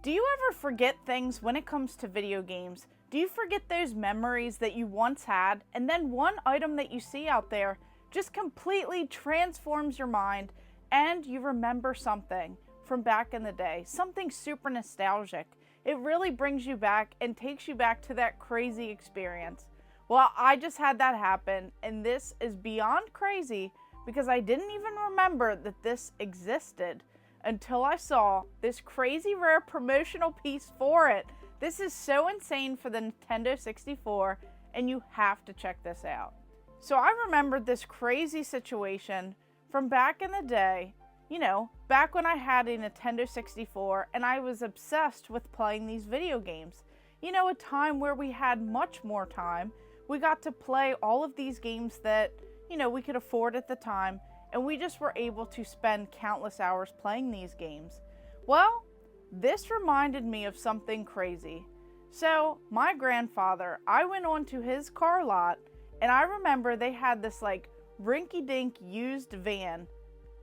Do you ever forget things when it comes to video games? Do you forget those memories that you once had, and then one item that you see out there just completely transforms your mind and you remember something from back in the day, something super nostalgic? It really brings you back and takes you back to that crazy experience. Well, I just had that happen, and this is beyond crazy because I didn't even remember that this existed until I saw this crazy rare promotional piece for it. This is so insane for the Nintendo 64, and you have to check this out. So I remembered this crazy situation from back in the day, you know, back when I had a Nintendo 64 and I was obsessed with playing these video games. You know, a time where we had much more time. We got to play all of these games that, you know, we could afford at the time, and we just were able to spend countless hours playing these games. Well, this reminded me of something crazy. So, my grandfather, I went onto his car lot, and I remember they had this like rinky-dink used van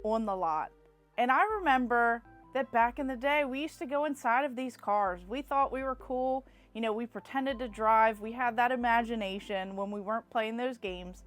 on the lot. And I remember that back in the day, we used to go inside of these cars. We thought we were cool. You know, we pretended to drive. We had that imagination when we weren't playing those games.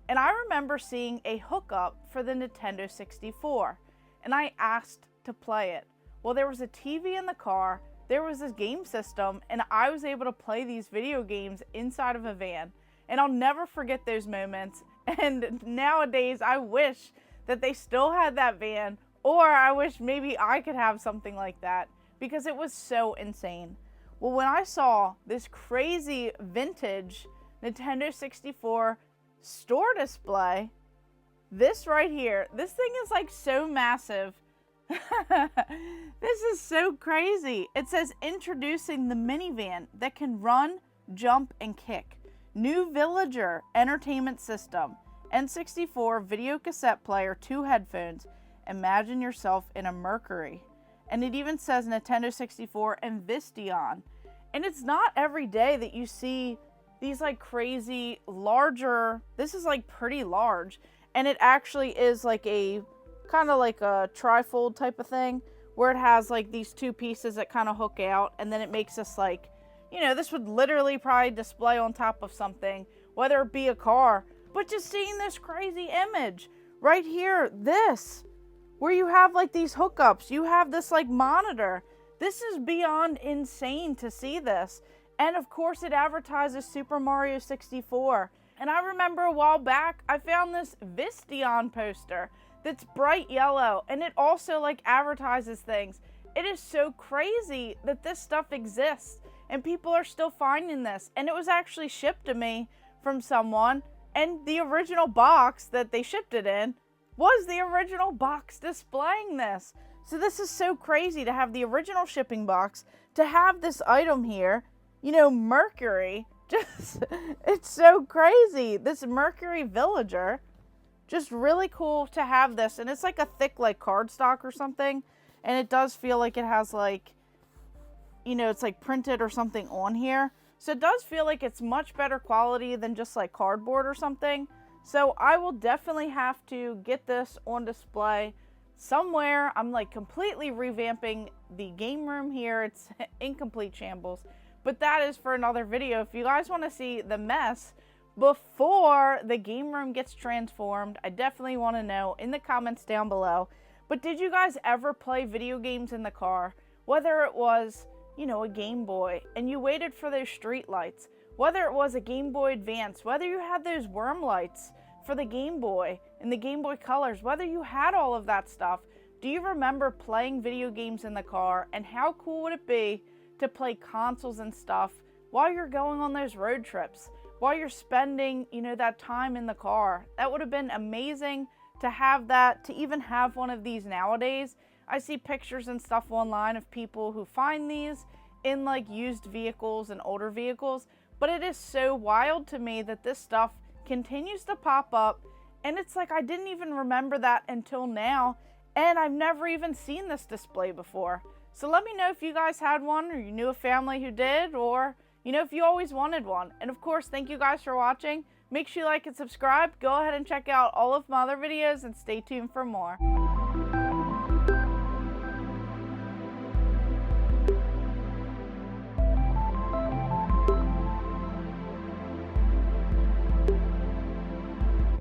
And I remember seeing a hookup for the Nintendo 64, and I asked to play it. Well, there was a TV in the car, there was this game system, and I was able to play these video games inside of a van. And I'll never forget those moments. And nowadays, I wish that they still had that van, or I wish maybe I could have something like that, because it was so insane. Well, when I saw this crazy vintage Nintendo 64 store display, this right here, this thing is like so massive. This is so crazy. It says introducing the minivan that can run, jump, and kick. New Villager entertainment system. N64 video cassette player, 2 headphones. Imagine yourself in a Mercury. And it even says Nintendo 64 and Vistion. And it's not every day that you see these like crazy larger, this is like pretty large, and it actually is like a kind of like a trifold type of thing where it has like these 2 pieces that kind of hook out, and then it makes this like, you know, this would literally probably display on top of something, whether it be a car. But just seeing this crazy image right here, this, where you have like these hookups, you have this like monitor. This is beyond insane to see this. And of course it advertises Super Mario 64. And I remember a while back, I found this Vistion poster that's bright yellow, and it also like advertises things. It is so crazy that this stuff exists and people are still finding this. And it was actually shipped to me from someone, and the original box that they shipped it in was the original box displaying this. So this is so crazy to have the original shipping box, to have this item here. You know, Mercury, just, it's so crazy. This Mercury Villager, just really cool to have this. And it's like a thick, like, cardstock or something. And it does feel like it has, like, you know, it's like printed or something on here. So it does feel like it's much better quality than just like cardboard or something. So I will definitely have to get this on display somewhere. I'm like completely revamping the game room here. It's in complete shambles. But that is for another video. If you guys want to see the mess before the game room gets transformed, I definitely want to know in the comments down below. But did you guys ever play video games in the car? Whether it was, you know, a Game Boy and you waited for those street lights, whether it was a Game Boy Advance, whether you had those worm lights for the Game Boy and the Game Boy Colors, whether you had all of that stuff, do you remember playing video games in the car? And how cool would it be to play consoles and stuff while you're going on those road trips, while you're spending, you know, that time in the car? That would have been amazing to have that, to even have one of these nowadays. I see pictures and stuff online of people who find these in like used vehicles and older vehicles, but it is so wild to me that this stuff continues to pop up, and it's like I didn't even remember that until now, and I've never even seen this display before. So let me know if you guys had one, or you knew a family who did, or, you know, if you always wanted one. And of course, thank you guys for watching. Make sure you like and subscribe. Go ahead and check out all of my other videos and stay tuned for more.